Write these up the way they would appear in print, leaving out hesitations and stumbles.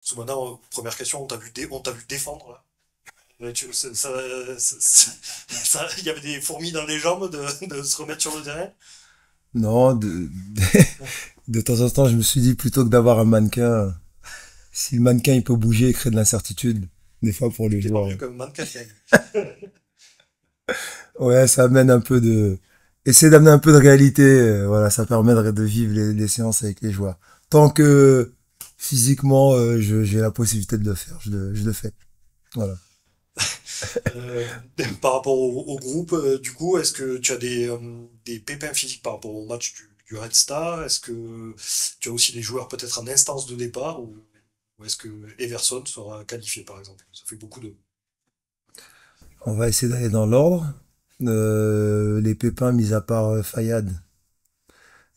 Parce que maintenant, première question, on t'a vu défendre là. Il y avait des fourmis dans les jambes de se remettre sur le terrain. Non, de temps en temps, je me suis dit plutôt que d'avoir un mannequin, si le mannequin il peut bouger et créer de l'incertitude, des fois pour les T'es pas joueurs. mieux comme mannequin quand même. Ouais, ça amène un peu de, essayer d'amener un peu de réalité. Voilà, ça permet de vivre les séances avec les joueurs. Tant que physiquement, j'ai la possibilité de le faire, je le fais. Voilà. Euh, Par rapport au groupe, du coup, est-ce que tu as des pépins physiques par rapport au match du Red Star? Est-ce que tu as aussi des joueurs peut-être en instance de départ ou est-ce que Everson sera qualifié par exemple? Ça fait beaucoup de. On va essayer d'aller dans l'ordre. Les pépins, mis à part Fayad,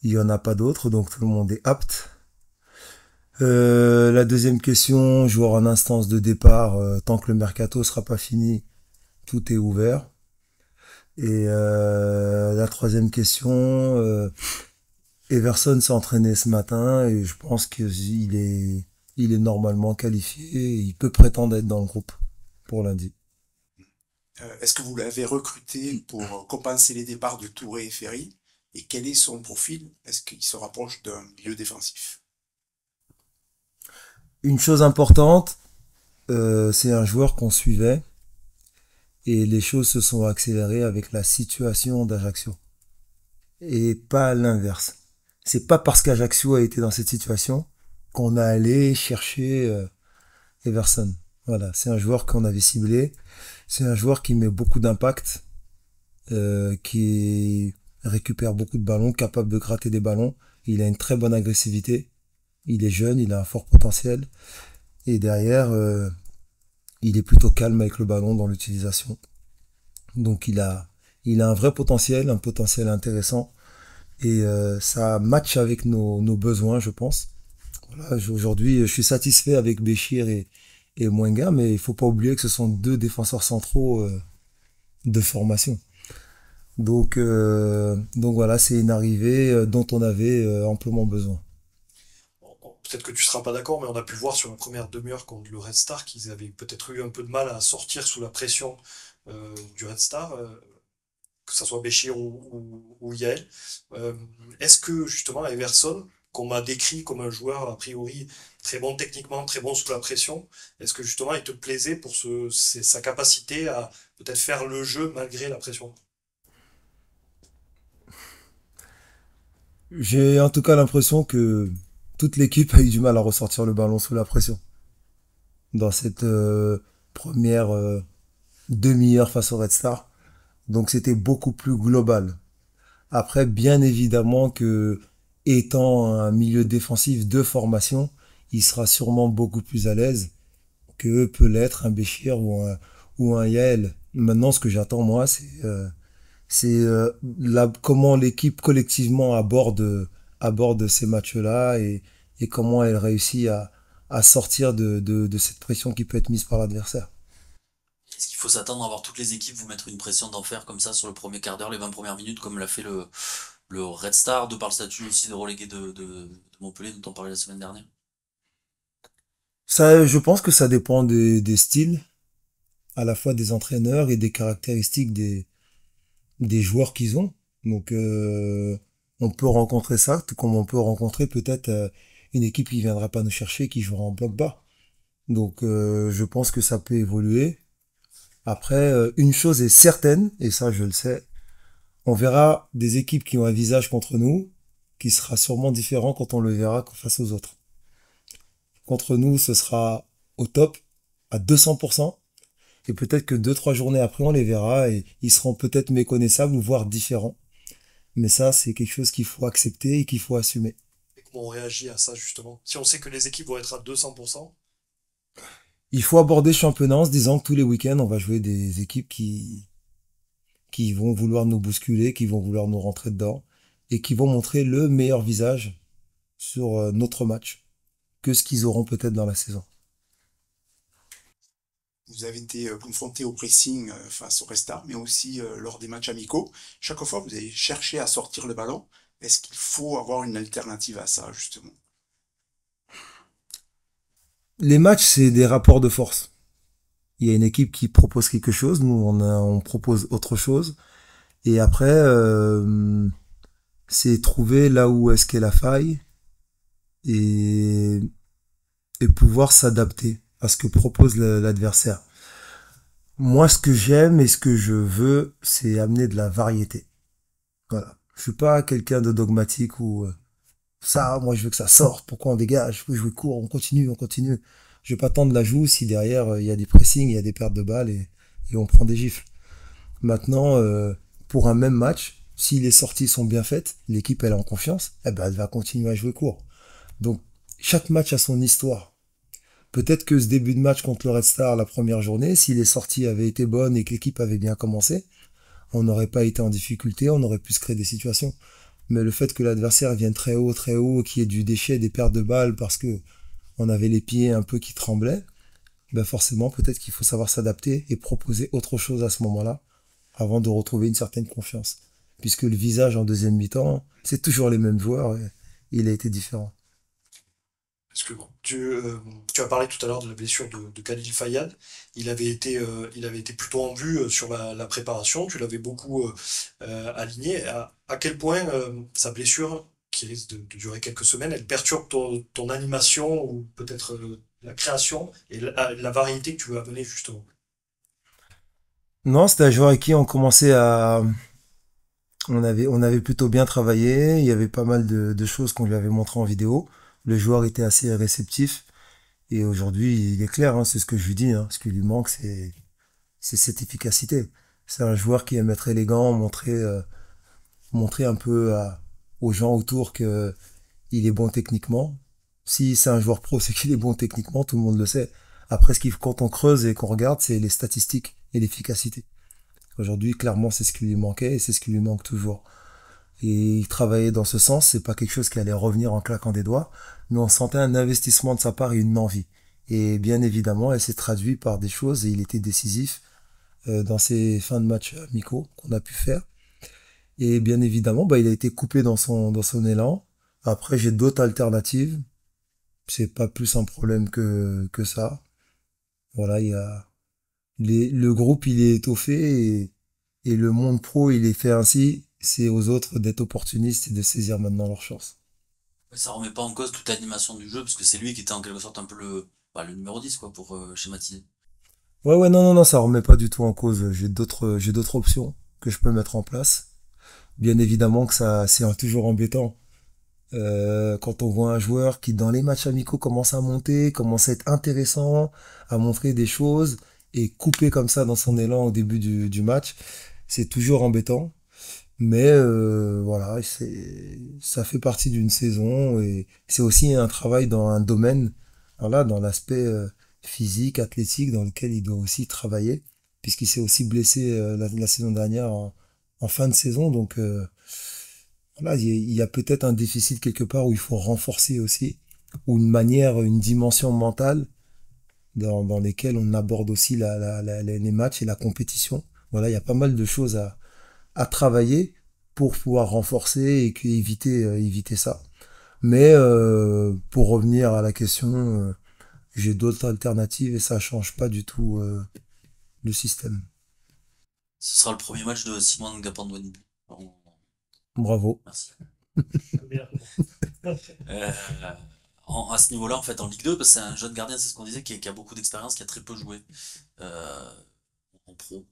il y en a pas d'autres, donc tout le monde est apte. La deuxième question, joueur en instance de départ, tant que le mercato sera pas fini, tout est ouvert. Et la troisième question, Everson s'est entraîné ce matin et je pense il est normalement qualifié et il peut prétendre être dans le groupe pour lundi. Est-ce que vous l'avez recruté pour compenser les départs de Touré et Ferry? Et quel est son profil? Est-ce qu'il se rapproche d'un milieu défensif? Une chose importante, c'est un joueur qu'on suivait et les choses se sont accélérées avec la situation d'Ajaccio et pas l'inverse. C'est pas parce qu'Ajaccio a été dans cette situation qu'on a allé chercher Everson. Voilà, c'est un joueur qu'on avait ciblé. C'est un joueur qui met beaucoup d'impact, qui récupère beaucoup de ballons, capable de gratter des ballons. Il a une très bonne agressivité. Il est jeune, il a un fort potentiel. Et derrière, il est plutôt calme avec le ballon dans l'utilisation. Donc il a un vrai potentiel, un potentiel intéressant. Et ça match avec nos besoins, je pense. Voilà, aujourd'hui, je suis satisfait avec Béchir et Mwenga, mais il faut pas oublier que ce sont deux défenseurs centraux de formation. Donc voilà, c'est une arrivée dont on avait amplement besoin. Peut-être que tu seras pas d'accord, mais on a pu voir sur la première demi-heure contre le Red Star qu'ils avaient peut-être eu un peu de mal à sortir sous la pression du Red Star, que ce soit Béchir ou Yael. Euh, Est-ce que justement Everson, qu'on m'a décrit comme un joueur a priori très bon techniquement, très bon sous la pression, est-ce que justement il te plaisait pour sa capacité à peut-être faire le jeu malgré la pression? J'ai en tout cas l'impression que toute l'équipe a eu du mal à ressortir le ballon sous la pression dans cette première demi-heure face au Red Star. Donc c'était beaucoup plus global. Après, bien évidemment que étant un milieu défensif de formation, il sera sûrement beaucoup plus à l'aise que peut l'être un Béchir ou un Yael. Maintenant, ce que j'attends moi, c'est comment l'équipe collectivement aborde ces matchs-là et comment elle réussit à sortir de cette pression qui peut être mise par l'adversaire. Est-ce qu'il faut s'attendre à voir toutes les équipes vous mettre une pression d'enfer comme ça sur le premier quart d'heure, les 20 premières minutes, comme l'a fait le Red Star, de par le statut aussi de relégué de Montpellier dont on parlait la semaine dernière? Ça, je pense que ça dépend des styles, à la fois des entraîneurs et des caractéristiques des joueurs qu'ils ont. Donc, on peut rencontrer ça, tout comme on peut rencontrer peut-être une équipe qui viendra pas nous chercher, qui jouera en bloc bas. Donc, je pense que ça peut évoluer. Après, une chose est certaine, et ça je le sais, on verra des équipes qui ont un visage contre nous, qui sera sûrement différent quand on le verra face aux autres. Contre nous, ce sera au top, à 200%, et peut-être que deux, trois journées après, on les verra, et ils seront peut-être méconnaissables, voire différents. Mais ça, c'est quelque chose qu'il faut accepter et qu'il faut assumer. Et comment on réagit à ça justement? Si on sait que les équipes vont être à 200%, Il faut aborder le championnat en se disant que tous les week-ends, on va jouer des équipes qui vont vouloir nous bousculer, qui vont vouloir nous rentrer dedans, et qui vont montrer le meilleur visage sur notre match que ce qu'ils auront peut-être dans la saison. Vous avez été confronté au pressing face au Restart, mais aussi lors des matchs amicaux. Chaque fois, vous avez cherché à sortir le ballon. Est-ce qu'il faut avoir une alternative à ça, justement? Les matchs, c'est des rapports de force. Il y a une équipe qui propose quelque chose, nous on propose autre chose, et après c'est trouver là où est-ce qu'est la faille et, et pouvoir s'adapter à ce que propose l'adversaire. Moi, ce que j'aime et ce que je veux, c'est amener de la variété. Voilà. Je suis pas quelqu'un de dogmatique où ça, moi je veux que ça sorte, pourquoi on dégage, je veux jouer court, on continue, on continue. Je vais pas tendre la joue si derrière il y a des pressings, il y a des pertes de balles et on prend des gifles. Maintenant, pour un même match, si les sorties sont bien faites, l'équipe elle est en confiance, eh ben elle va continuer à jouer court. Donc chaque match a son histoire. Peut-être que ce début de match contre le Red Star, la première journée, si les sorties avaient été bonnes et que l'équipe avait bien commencé, on n'aurait pas été en difficulté, on aurait pu se créer des situations. Mais le fait que l'adversaire vienne très haut, qu'il y ait du déchet, des pertes de balles parce que on avait les pieds un peu qui tremblaient, ben forcément peut-être qu'il faut savoir s'adapter et proposer autre chose à ce moment-là avant de retrouver une certaine confiance. Puisque le visage en deuxième mi-temps, c'est toujours les mêmes joueurs et il a été différent. Parce que bon, tu as parlé tout à l'heure de la blessure de Khalil Fayad. Il avait été plutôt en vue sur la préparation. Tu l'avais beaucoup aligné. À quel point sa blessure, qui risque de durer quelques semaines, elle perturbe ton animation ou peut-être la création et la variété que tu veux amener justement. Non, c'était un joueur avec qui on commençait à... on avait plutôt bien travaillé, il y avait pas mal de choses qu'on lui avait montrées en vidéo. Le joueur était assez réceptif et aujourd'hui il est clair, hein, c'est ce que je lui dis, hein, ce qui lui manque c'est cette efficacité. C'est un joueur qui aime être élégant, montrer un peu aux gens autour que il est bon techniquement. Si c'est un joueur pro, c'est qu'il est bon techniquement, tout le monde le sait. Après, quand on creuse et qu'on regarde, c'est les statistiques et l'efficacité. Aujourd'hui, clairement, c'est ce qui lui manquait et c'est ce qui lui manque toujours. Et il travaillait dans ce sens, c'est pas quelque chose qui allait revenir en claquant des doigts, mais on sentait un investissement de sa part et une envie. Et bien évidemment, elle s'est traduite par des choses et il était décisif dans ces fins de match amicaux qu'on a pu faire. Et bien évidemment, bah, il a été coupé dans son élan. Après, j'ai d'autres alternatives. C'est pas plus un problème que ça. Voilà, le groupe, il est étoffé et le monde pro, il est fait ainsi. C'est aux autres d'être opportunistes et de saisir maintenant leur chance. Ça remet pas en cause toute l'animation du jeu, parce que c'est lui qui était en quelque sorte un peu le numéro 10 quoi, pour schématiser. Ouais, non, non, non, ça remet pas du tout en cause. J'ai d'autres options que je peux mettre en place. Bien évidemment que ça, c'est toujours embêtant. Quand on voit un joueur qui, dans les matchs amicaux, commence à monter, commence à être intéressant, à montrer des choses, et coupé comme ça dans son élan au début du match, c'est toujours embêtant. Mais voilà, ça fait partie d'une saison et c'est aussi un travail dans un domaine, voilà, dans l'aspect physique, athlétique, dans lequel il doit aussi travailler, puisqu'il s'est aussi blessé la saison dernière en fin de saison. Donc voilà, il y a peut-être un déficit quelque part où il faut renforcer aussi, ou une manière, une dimension mentale dans lesquelles on aborde aussi les matchs et la compétition. Voilà, il y a pas mal de choses à travailler pour pouvoir renforcer et éviter ça. Mais pour revenir à la question, j'ai d'autres alternatives et ça change pas du tout le système. Ce sera le premier match de Simon Gapandwani. Bravo. Merci. Euh, à ce niveau-là, en fait, en Ligue 2, parce que c'est un jeune gardien, c'est ce qu'on disait, qui a beaucoup d'expérience, qui a très peu joué euh, en pro.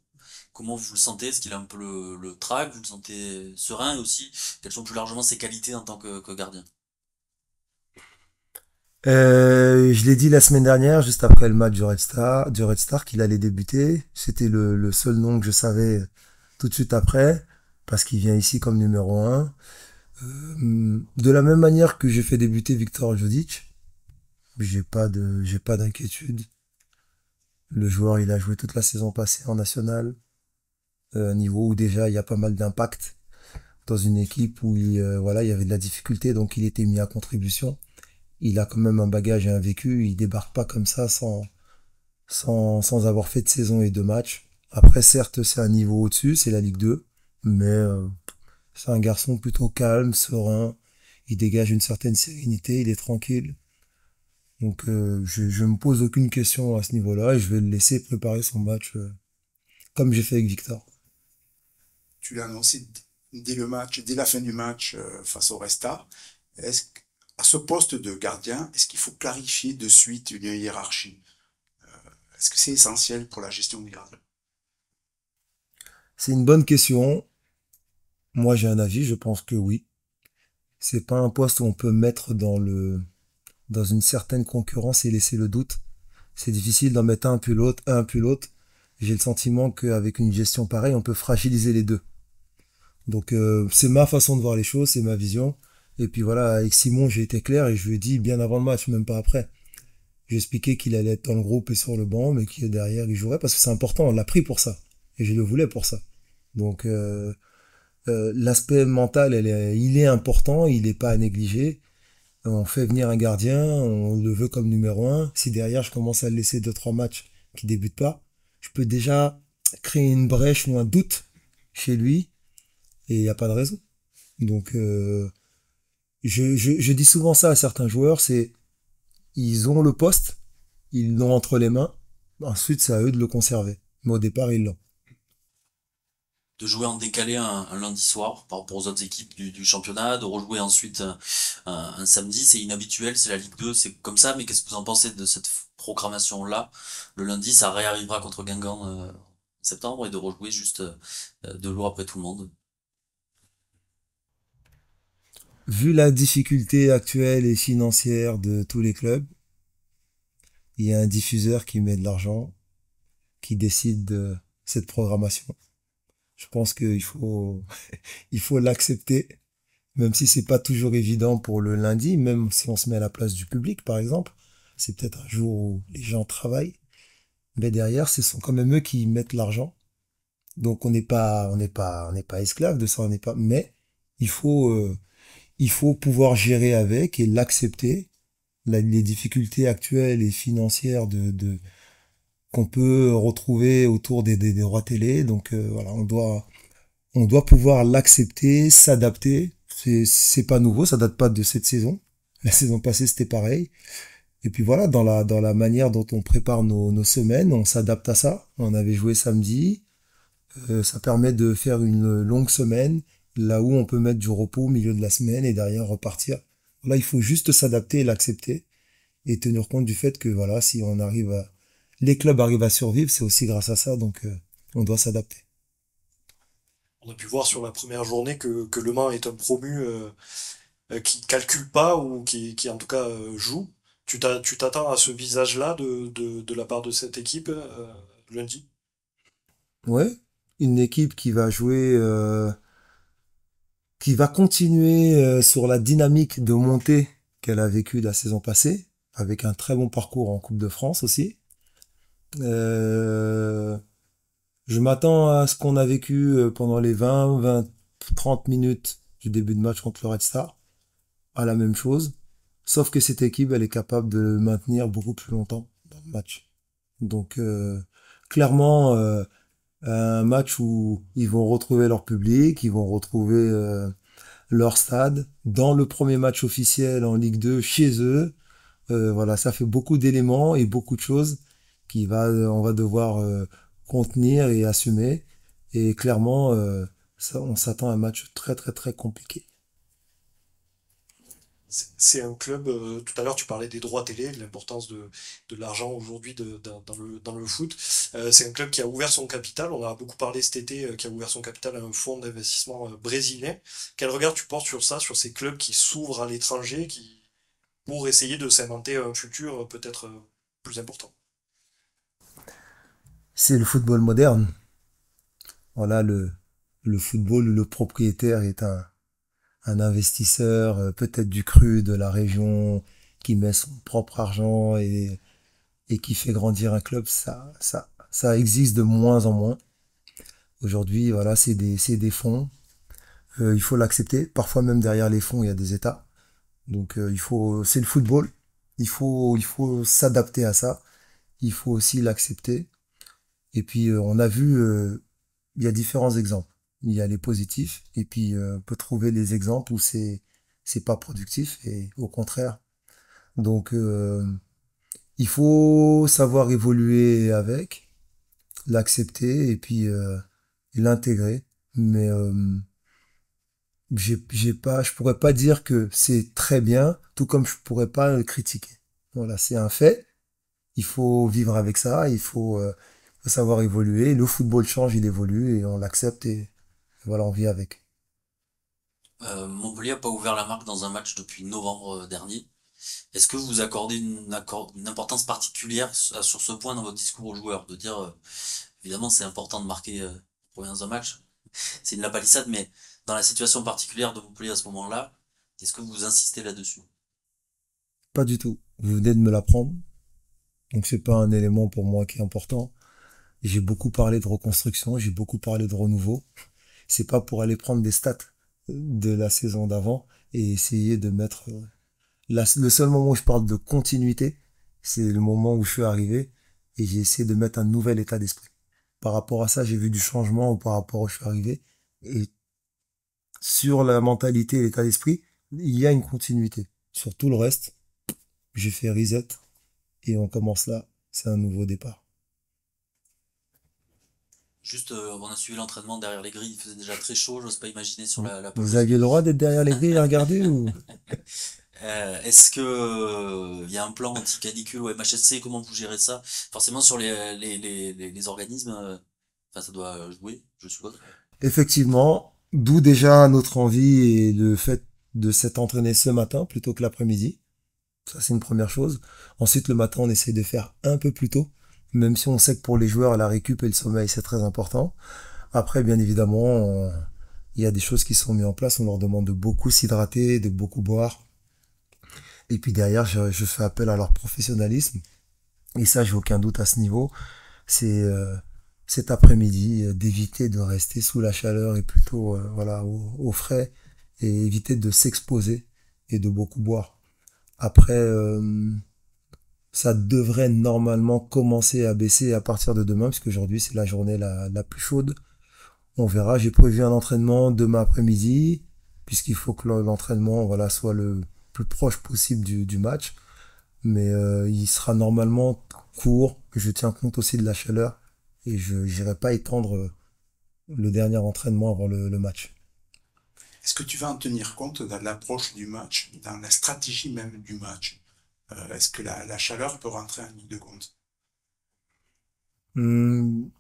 Comment vous le sentez? Est-ce qu'il a un peu le trac? Vous le sentez serein? Et aussi, quelles sont plus largement ses qualités en tant que gardien? Je l'ai dit la semaine dernière, juste après le match du Red Star, qu'il allait débuter. C'était le seul nom que je savais tout de suite après, parce qu'il vient ici comme numéro un. De la même manière que j'ai fait débuter Victor Jodic, j'ai pas d'inquiétude. Le joueur, il a joué toute la saison passée en national, un niveau où déjà il y a pas mal d'impact dans une équipe où voilà, il y avait de la difficulté, donc il était mis à contribution. Il a quand même un bagage et un vécu, il débarque pas comme ça sans avoir fait de saison et de matchs. Après, certes, c'est un niveau au-dessus, c'est la Ligue 2, mais c'est un garçon plutôt calme, serein, il dégage une certaine sérénité, il est tranquille. Donc je me pose aucune question à ce niveau-là et je vais le laisser préparer son match comme j'ai fait avec Victor. Tu l'as annoncé dès le match, dès la fin du match face au Resta. Est-ce à ce poste de gardien, est-ce qu'il faut clarifier de suite une hiérarchie? Est-ce que c'est essentiel pour la gestion des gardiens? C'est une bonne question. Moi j'ai un avis, je pense que oui. C'est pas un poste où on peut mettre dans une certaine concurrence et laisser le doute. C'est difficile d'en mettre un puis l'autre. J'ai le sentiment qu'avec une gestion pareille, on peut fragiliser les deux. Donc c'est ma façon de voir les choses, c'est ma vision. Et puis voilà, avec Simon, j'ai été clair et je lui ai dit bien avant le match, même pas après. J'ai expliqué qu'il allait être dans le groupe et sur le banc, mais qu'il derrière il jouerait parce que c'est important, on l'a pris pour ça. Et je le voulais pour ça. Donc l'aspect mental, il est important, il n'est pas à négliger. On fait venir un gardien, on le veut comme numéro un. Si derrière je commence à le laisser deux, trois matchs qui débutent pas, je peux déjà créer une brèche ou un doute chez lui et il n'y a pas de raison. Donc je dis souvent ça à certains joueurs, c'est ils ont le poste, ils l'ont entre les mains, ensuite c'est à eux de le conserver. Mais au départ ils l'ont. De jouer en décalé un lundi soir par rapport aux autres équipes du championnat, de rejouer ensuite un samedi, c'est inhabituel, c'est la Ligue 2, c'est comme ça, mais qu'est-ce que vous en pensez de cette programmation-là? Le lundi, ça réarrivera contre Guingamp en septembre et de rejouer juste 2 jours après tout le monde. Vu la difficulté actuelle et financière de tous les clubs, il y a un diffuseur qui met de l'argent, qui décide de cette programmation. Je pense qu'il faut, il faut l'accepter, même si c'est pas toujours évident pour le lundi, même si on se met à la place du public, par exemple. C'est peut-être un jour où les gens travaillent, mais derrière, ce sont quand même eux qui mettent l'argent. Donc on n'est pas esclave de ça, on n'est pas, mais il faut, euh, il faut pouvoir gérer avec et l'accepter. Les difficultés actuelles et financières qu'on peut retrouver autour des droits télé. Donc voilà, on doit pouvoir l'accepter, s'adapter. C'est pas nouveau, ça date pas de cette saison. La saison passée, c'était pareil. Et puis voilà, dans la manière dont on prépare nos semaines, on s'adapte à ça. On avait joué samedi. Ça permet de faire une longue semaine, là où on peut mettre du repos au milieu de la semaine et derrière repartir. Là, il faut juste s'adapter et l'accepter et tenir compte du fait que voilà, si on arrive à, les clubs arrivent à survivre, c'est aussi grâce à ça, donc on doit s'adapter. On a pu voir sur la première journée que Le Mans est un promu qui calcule pas ou qui en tout cas joue. Tu t'attends à ce visage-là de la part de cette équipe lundi? Ouais, une équipe qui va jouer, qui va continuer sur la dynamique de montée qu'elle a vécue la saison passée, avec un très bon parcours en Coupe de France aussi. Euh, je m'attends à ce qu'on a vécu pendant les 30 minutes du début de match contre le Red Star, à la même chose. Sauf que cette équipe, elle est capable de le maintenir beaucoup plus longtemps dans le match. Donc, clairement, un match où ils vont retrouver leur public, ils vont retrouver leur stade dans le premier match officiel en Ligue 2 chez eux. Voilà, ça fait beaucoup d'éléments et beaucoup de choses on va devoir contenir et assumer. Et clairement, on s'attend à un match très très très compliqué. C'est un club, tout à l'heure tu parlais des droits télé, de l'importance de l'argent aujourd'hui dans le foot. C'est un club qui a ouvert son capital, on a beaucoup parlé cet été, qui a ouvert son capital à un fonds d'investissement brésilien. Quel regard tu portes sur ça, sur ces clubs qui s'ouvrent à l'étranger, pour essayer de s'inventer un futur peut-être plus important? C'est le football moderne. Voilà, le football, où le propriétaire est un investisseur, peut-être du cru de la région, qui met son propre argent et qui fait grandir un club, ça existe de moins en moins. Aujourd'hui, voilà, c'est des fonds. Il faut l'accepter. Parfois même derrière les fonds, il y a des États. Donc c'est le football. Il faut s'adapter à ça. Il faut aussi l'accepter. Et puis on a vu, il y a différents exemples. Il y a les positifs et puis on peut trouver les exemples où c'est pas productif et au contraire. Donc Il faut savoir évoluer avec, l'accepter et puis l'intégrer. Mais je pourrais pas dire que c'est très bien, tout comme je pourrais pas le critiquer. Voilà, c'est un fait. Il faut vivre avec ça, faut savoir évoluer. Le football change, il évolue et on l'accepte et voilà, on vit avec. Montpellier n'a pas ouvert la marque dans un match depuis novembre dernier. Est-ce que vous accordez une importance particulière sur ce point dans votre discours aux joueurs, de dire évidemment c'est important de marquer pour dans un match, c'est une la palissade, mais dans la situation particulière de Montpellier à ce moment-là, est-ce que vous insistez là-dessus? Pas du tout. Vous venez de me l'apprendre, donc c'est pas un élément pour moi qui est important. J'ai beaucoup parlé de reconstruction, j'ai beaucoup parlé de renouveau. C'est pas pour aller prendre des stats de la saison d'avant et essayer de mettre le seul moment où je parle de continuité, c'est le moment où je suis arrivé et j'ai essayé de mettre un nouvel état d'esprit. Par rapport à ça, j'ai vu du changement par rapport où je suis arrivé. Et sur la mentalité et l'état d'esprit, il y a une continuité. Sur tout le reste, j'ai fait reset et on commence là. C'est un nouveau départ. Juste, on a suivi l'entraînement derrière les grilles, il faisait déjà très chaud, j'ose pas imaginer sur la Vous pelouse. aviez le droit d'être derrière les grilles et regarder ou? Est-ce que il y a un plan anti-canicule au MHSC? Comment vous gérez ça? Forcément sur les organismes, enfin ça doit jouer, je suppose. Effectivement, d'où déjà notre envie et le fait de s'être entraîné ce matin plutôt que l'après-midi. Ça, c'est une première chose. Ensuite, le matin, on essaie de faire un peu plus tôt, même si on sait que pour les joueurs, la récup et le sommeil, c'est très important. Après, bien évidemment, il y a des choses qui sont mises en place. On leur demande de beaucoup s'hydrater, de beaucoup boire. Et puis derrière, je fais appel à leur professionnalisme. Et ça, j'ai aucun doute à ce niveau. C'est cet après-midi d'éviter de rester sous la chaleur et plutôt voilà au frais et éviter de s'exposer et de beaucoup boire. Après, ça devrait normalement commencer à baisser à partir de demain, puisque aujourd'hui c'est la journée la plus chaude. On verra, j'ai prévu un entraînement demain après-midi, puisqu'il faut que l'entraînement voilà, soit le plus proche possible du match. Mais il sera normalement court, je tiens compte aussi de la chaleur, et je n'irai pas étendre le dernier entraînement avant le match. Est-ce que tu vas en tenir compte dans l'approche du match, dans la stratégie même du match? Est-ce que la chaleur peut rentrer en ligne de compte? Hum,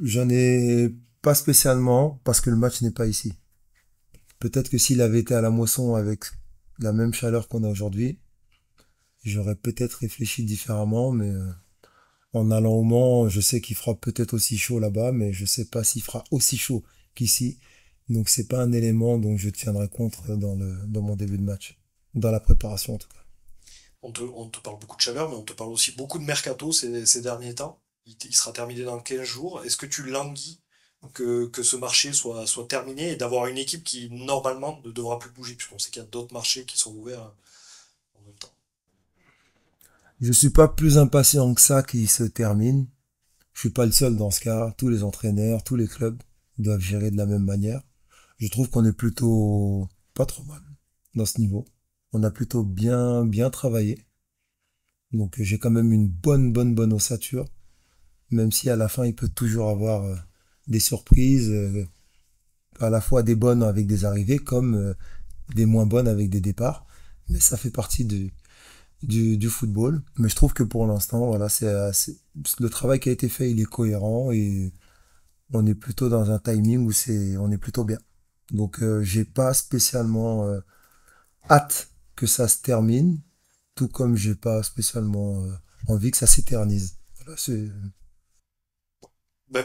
J'en ai pas spécialement, parce que le match n'est pas ici. Peut-être que s'il avait été à la Moisson avec la même chaleur qu'on a aujourd'hui, j'aurais peut-être réfléchi différemment, mais en allant au Mans, je sais qu'il fera peut-être aussi chaud là-bas, mais je sais pas s'il fera aussi chaud qu'ici. Donc c'est pas un élément dont je tiendrai compte dans mon début de match. Dans la préparation en tout cas. On te parle beaucoup de chaleur, mais on te parle aussi beaucoup de mercato ces derniers temps. Il sera terminé dans 15 jours. Est-ce que tu languis que ce marché soit terminé et d'avoir une équipe qui, normalement, ne devra plus bouger, puisqu'on sait qu'il y a d'autres marchés qui sont ouverts en même temps. Je suis pas plus impatient que ça qu'il se termine. Je suis pas le seul dans ce cas. Tous les entraîneurs, tous les clubs doivent gérer de la même manière. Je trouve qu'on est plutôt pas trop mal dans ce niveau. On a plutôt bien travaillé. Donc j'ai quand même une bonne ossature. Même si à la fin il peut toujours avoir des surprises, à la fois des bonnes avec des arrivées comme des moins bonnes avec des départs. Mais ça fait partie du football. Mais je trouve que pour l'instant, voilà, le travail qui a été fait, il est cohérent et on est plutôt dans un timing où on est plutôt bien. Donc j'ai pas spécialement hâte que ça se termine, tout comme j'ai pas spécialement envie que ça s'éternise. Voilà,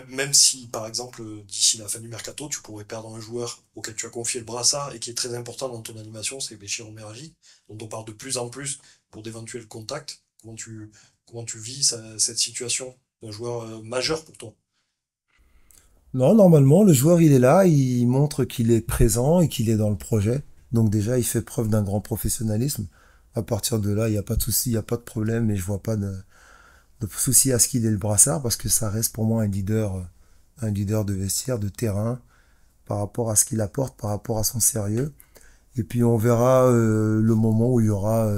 Même si, par exemple, d'ici la fin du mercato, tu pourrais perdre un joueur auquel tu as confié le brassard et qui est très important dans ton animation, c'est Béchir Omergy, dont on parle de plus en plus pour d'éventuels contacts. Comment tu vis cette situation d'un joueur majeur pour toi? Non, normalement, le joueur, il est là, il montre qu'il est présent et qu'il est dans le projet. Donc déjà, il fait preuve d'un grand professionnalisme. À partir de là, il n'y a pas de souci, il n'y a pas de problème et je vois pas de souci à ce qu'il ait le brassard parce que ça reste pour moi un leader de vestiaire, de terrain, par rapport à ce qu'il apporte, par rapport à son sérieux. Et puis on verra le moment où il y aura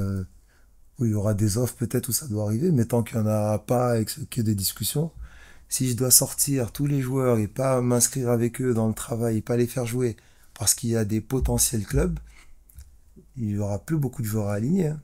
où il y aura des offres peut-être où ça doit arriver, mais tant qu'il n'y en a pas et que c'est que des discussions, si je dois sortir tous les joueurs et pas m'inscrire avec eux dans le travail et pas les faire jouer parce qu'il y a des potentiels clubs, il y aura plus beaucoup de joueurs à aligner, hein.